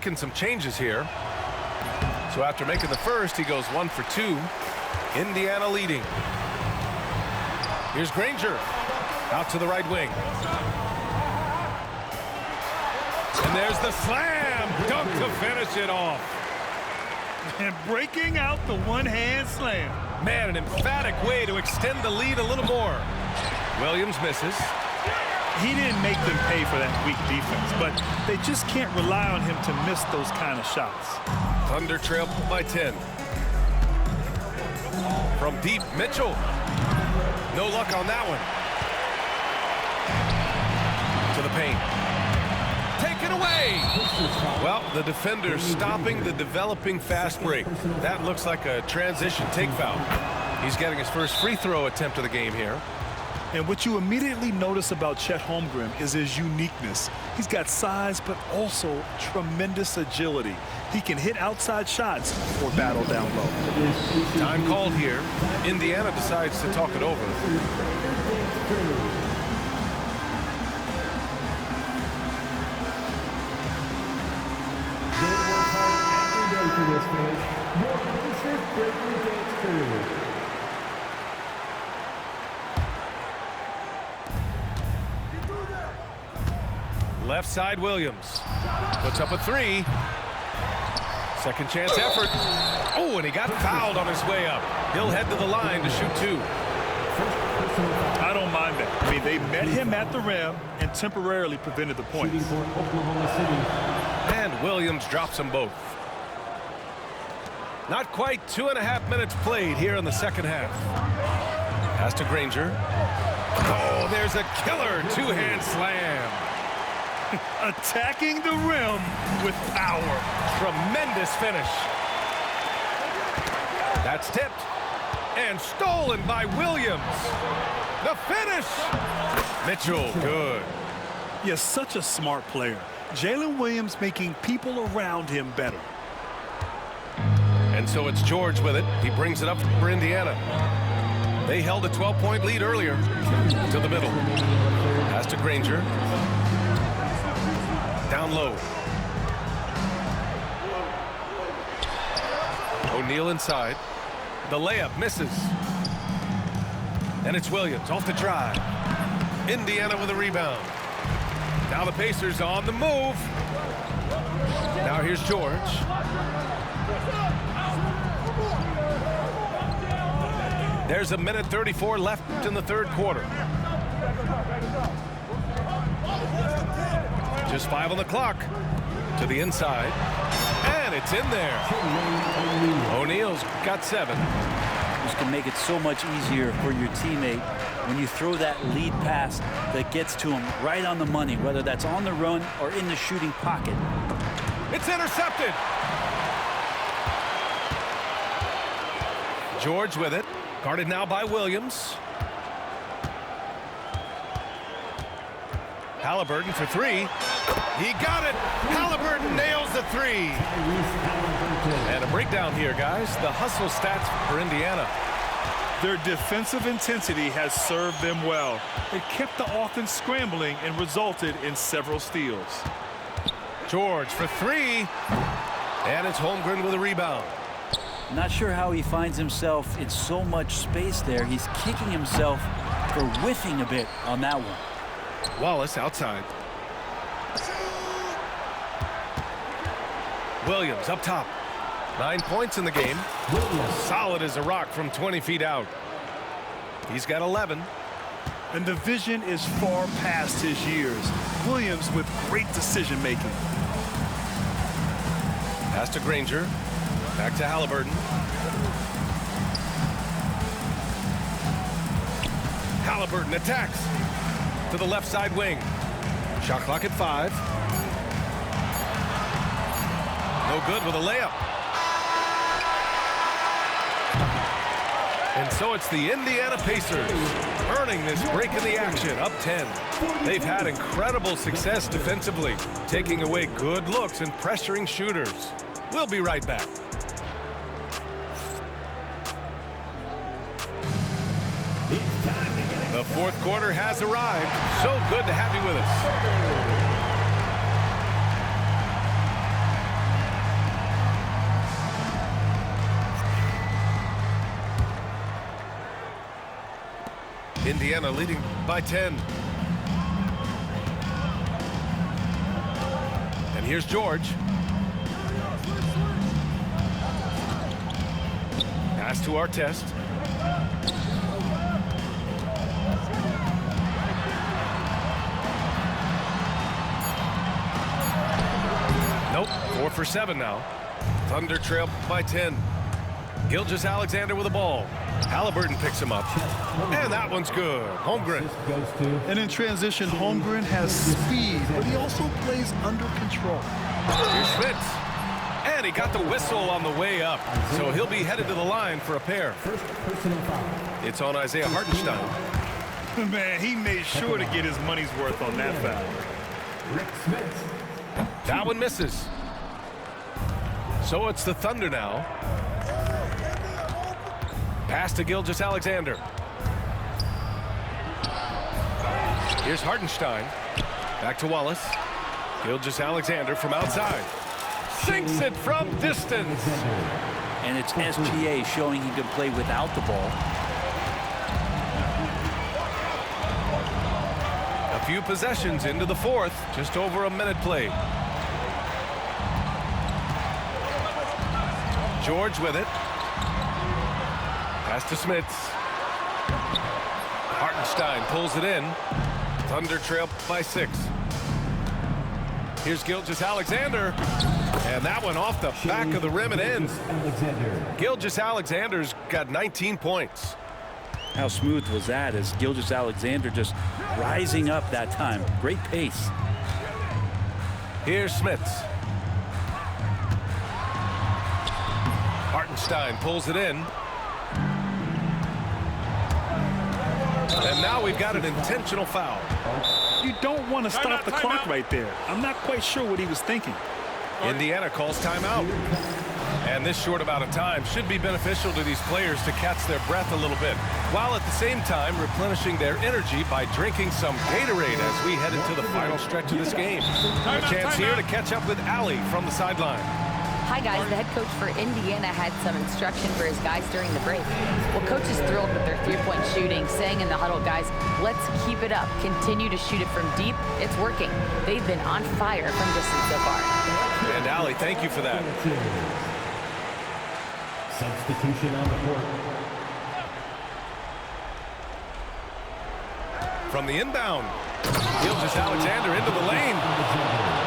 Making some changes here. So after making the first, he goes 1 for 2. Indiana leading. Here's Granger. Out to the right wing. And there's the slam dunk to finish it off. And breaking out the one-hand slam. Man, an emphatic way to extend the lead a little more. Williams misses. He didn't make them pay for that weak defense, but they just can't rely on him to miss those kind of shots. Thunder trail by 10. From deep, Mitchell. No luck on that one. To the paint. Taken away. Well, the defender stopping the developing fast break. That looks like a transition take foul. He's getting his first free throw attempt of the game here. And what you immediately notice about Chet Holmgren is his uniqueness. He's got size, but also tremendous agility. He can hit outside shots or battle down low. Time called here. Indiana decides to talk it over. Left side, Williams puts up a 3. Second chance effort. Oh, and he got fouled on his way up. He'll head to the line to shoot 2. I don't mind that. I mean, they met him at the rim and temporarily prevented the points. And Williams drops them both. Not quite 2.5 minutes played here in the second half. Pass to Granger. Oh, there's a killer two-hand slam. Attacking the rim with power. Tremendous finish. That's tipped and stolen by Williams. The finish. Mitchell, good. Yes, such a smart player. Jalen Williams making people around him better. And so it's George with it. He brings it up for Indiana. They held a 12-point lead earlier. To the middle. Pass to Granger. Down low. O'Neal inside. The layup misses. And it's Williams off the drive. Indiana with a rebound. Now the Pacers on the move. Now here's George. There's 1:34 left in the third quarter. Just 5 on the clock. To the inside. And it's in there. O'Neal's got 7. Just can make it so much easier for your teammate when you throw that lead pass that gets to him right on the money, whether that's on the run or in the shooting pocket. It's intercepted. George with it. Guarded now by Williams. Halliburton for 3. He got it. Halliburton nails the 3. And a breakdown here, guys. The hustle stats for Indiana. Their defensive intensity has served them well. It kept the offense scrambling and resulted in several steals. George for 3. And it's Holmgren with a rebound. Not sure how he finds himself in so much space there. He's kicking himself for whiffing a bit on that one. Wallace outside. Williams up top. 9 points in the game. Solid as a rock from 20 feet out. He's got 11. And the vision is far past his years. Williams with great decision making. Pass to Granger. Back to Halliburton. Halliburton attacks to the left side wing. Shot clock at 5. No good with a layup. And so it's the Indiana Pacers earning this break in the action, up 10. They've had incredible success defensively, taking away good looks and pressuring shooters. We'll be right back. The fourth quarter has arrived. So good to have you with us. Indiana leading by 10. And here's George. Pass to Artest. Nope, 4 for 7 now. Thunder trail by 10. Gilgeous-Alexander with the ball. Halliburton picks him up. And that one's good. Holmgren. And in transition, Holmgren has speed, but he also plays under control. Here's Schmitz. And he got the whistle on the way up. So he'll be headed to the line for a pair. It's on Isaiah Hartenstein. Man, he made sure to get his money's worth on that foul. That one misses. So it's the Thunder now. Pass to Gilgeous-Alexander. Here's Hartenstein. Back to Wallace. Gilgeous-Alexander from outside. Sinks it from distance. And it's SGA showing he can play without the ball. A few possessions into the fourth. Just over a minute played. George with it. Pass to Smits. Hartenstein pulls it in. Thunder trail by 6. Here's Gilgeous-Alexander. And that one off the back of the rim and in. Gilgeous-Alexander's got 19 points. How smooth was that as Gilgeous-Alexander just rising up that time. Great pace. Here's Smits. Hartenstein pulls it in. And now we've got an intentional foul. You don't want to stop the clock right there. I'm not quite sure what he was thinking. Indiana calls timeout. And this short amount of time should be beneficial to these players to catch their breath a little bit, while at the same time replenishing their energy by drinking some Gatorade as we head into the final stretch of this game. A chance here to catch up with Allie from the sideline. Hi, guys. The head coach for Indiana had some instruction for his guys during the break. Well, coach is thrilled with their three-point shooting, saying in the huddle, guys, let's keep it up. Continue to shoot it from deep. It's working. They've been on fire from distance so far. And Allie, thank you for that. Substitution on the court. From the inbound, Gilgeous-Alexander into the lane.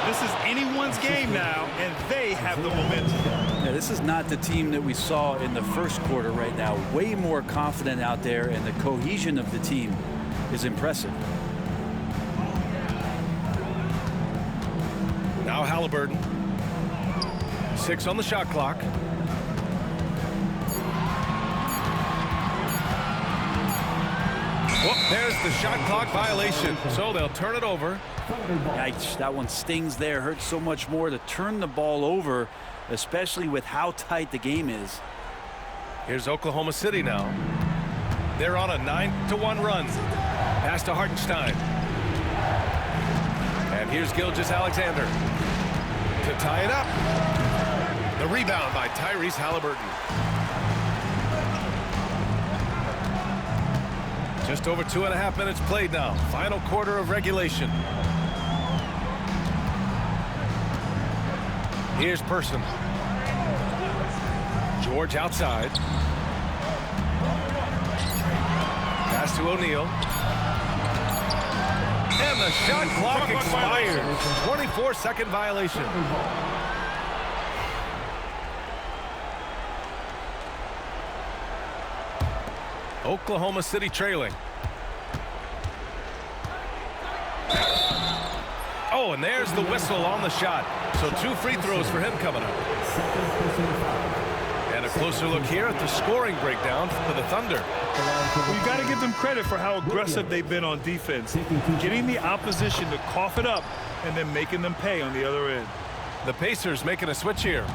This is anyone's game now, and they have the momentum. Yeah, this is not the team that we saw in the first quarter right now. Way more confident out there, and the cohesion of the team is impressive. Now Halliburton. 6 on the shot clock. Whoop, there's the shot clock violation. So they'll turn it over. Yikes, that one stings there. Hurts so much more to turn the ball over, especially with how tight the game is. Here's Oklahoma City now. They're on a 9-1 run. Pass to Hartenstein. And here's Gilgeous-Alexander to tie it up. The rebound by Tyrese Halliburton. Just over 2.5 minutes played now. Final quarter of regulation. Here's Person. George outside. Pass to O'Neal. And the shot clock expired. 24-second violation. Oklahoma City trailing. Oh, and there's the whistle on the shot. So 2 free throws for him coming up. And a closer look here at the scoring breakdown for the Thunder. Well, you got to give them credit for how aggressive they've been on defense, getting the opposition to cough it up and then making them pay on the other end. The Pacers making a switch here.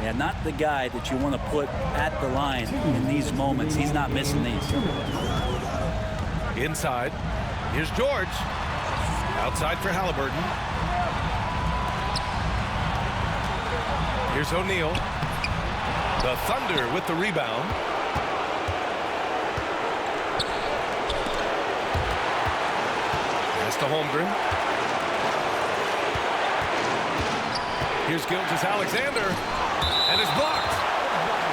Yeah, not the guy that you want to put at the line in these moments. He's not missing these. Inside. Here's George. Outside for Halliburton. Here's O'Neal. The Thunder with the rebound. to Holmgren. Here's Gilgeous-Alexander, and it's blocked.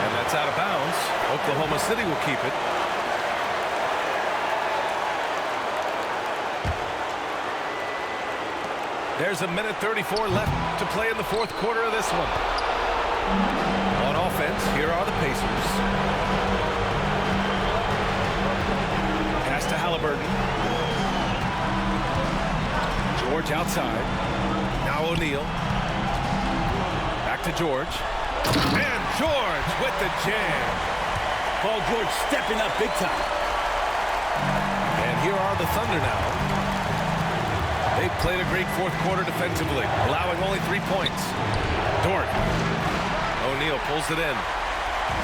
And that's out of bounds. Oklahoma City will keep it. There's a minute 34 left to play in the fourth quarter of this one. On offense, here are the Pacers. Pass to Halliburton. George outside. Now O'Neal. Back to George. And George with the jam. Paul George stepping up big time. And here are the Thunder now. They've played a great fourth quarter defensively, allowing only 3 points. Dort. O'Neal pulls it in.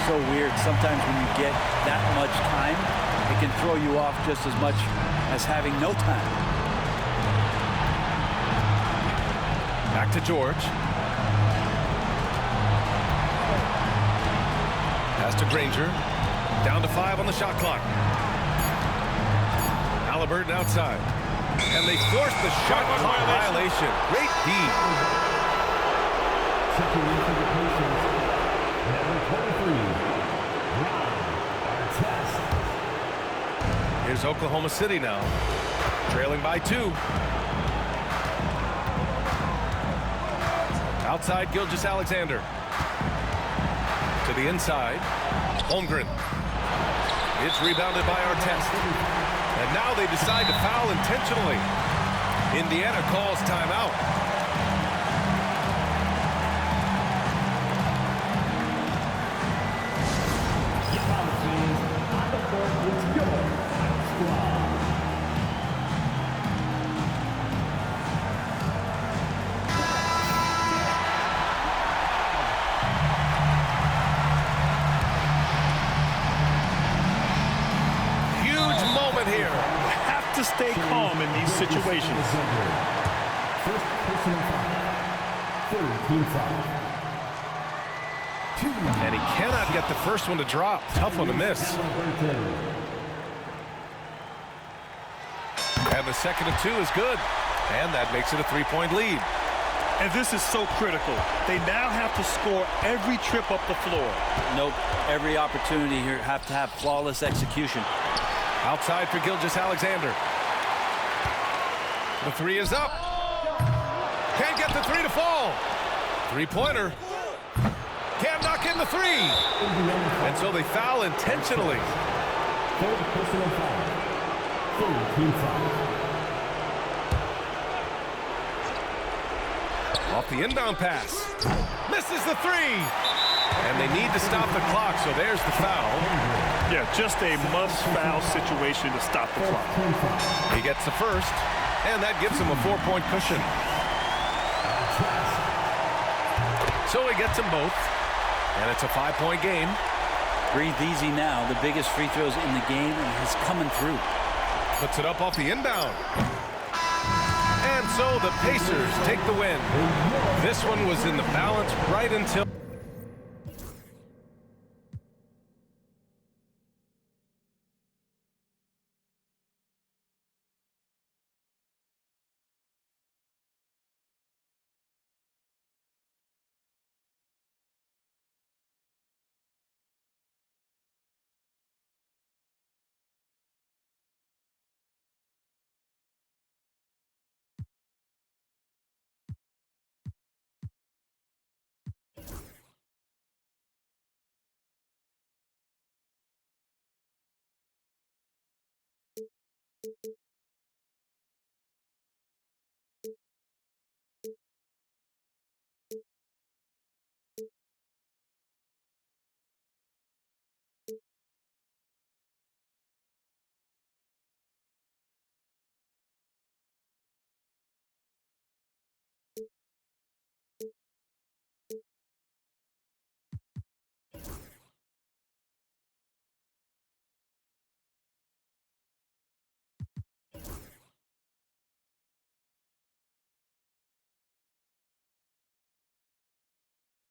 So weird. Sometimes when you get that much time, it can throw you off just as much as having no time. Back to George. Pass to Granger. Down to 5 on the shot clock. Halliburton outside. And they force the shot clock violation. Great D. Checking in for the Pacers, number 23, Ron Artest. Here's Oklahoma City now, trailing by 2. Outside, Gilgeous-Alexander. To the inside, Holmgren. It's rebounded by Artest. And now they decide to foul intentionally. Indiana calls timeout. On the court is your squad. Huge moment here. Have to stay calm in these situations. First personal foul. Third team foul. And he cannot get the first one to drop. Tough one to miss. And the second and 2 is good. And that makes it a 3-point lead. And this is so critical. They now have to score every trip up the floor. Nope. Every opportunity here have to have flawless execution. Outside for Gilgeous-Alexander. The 3 is up. Can't get the 3 to fall. 3-pointer. Can't knock in the 3. And so they foul intentionally. Third personal foul. Third team foul. Off the inbound pass. Misses the 3. And they need to stop the clock, so there's the foul. Yeah, just a must-foul situation to stop the clock. He gets the first, and that gives him a 4-point cushion. So he gets them both, and it's a 5-point game. Breathe easy now. The biggest free throws in the game, and he's coming through. Puts it up off the inbound. And so the Pacers take the win. This one was in the balance right until...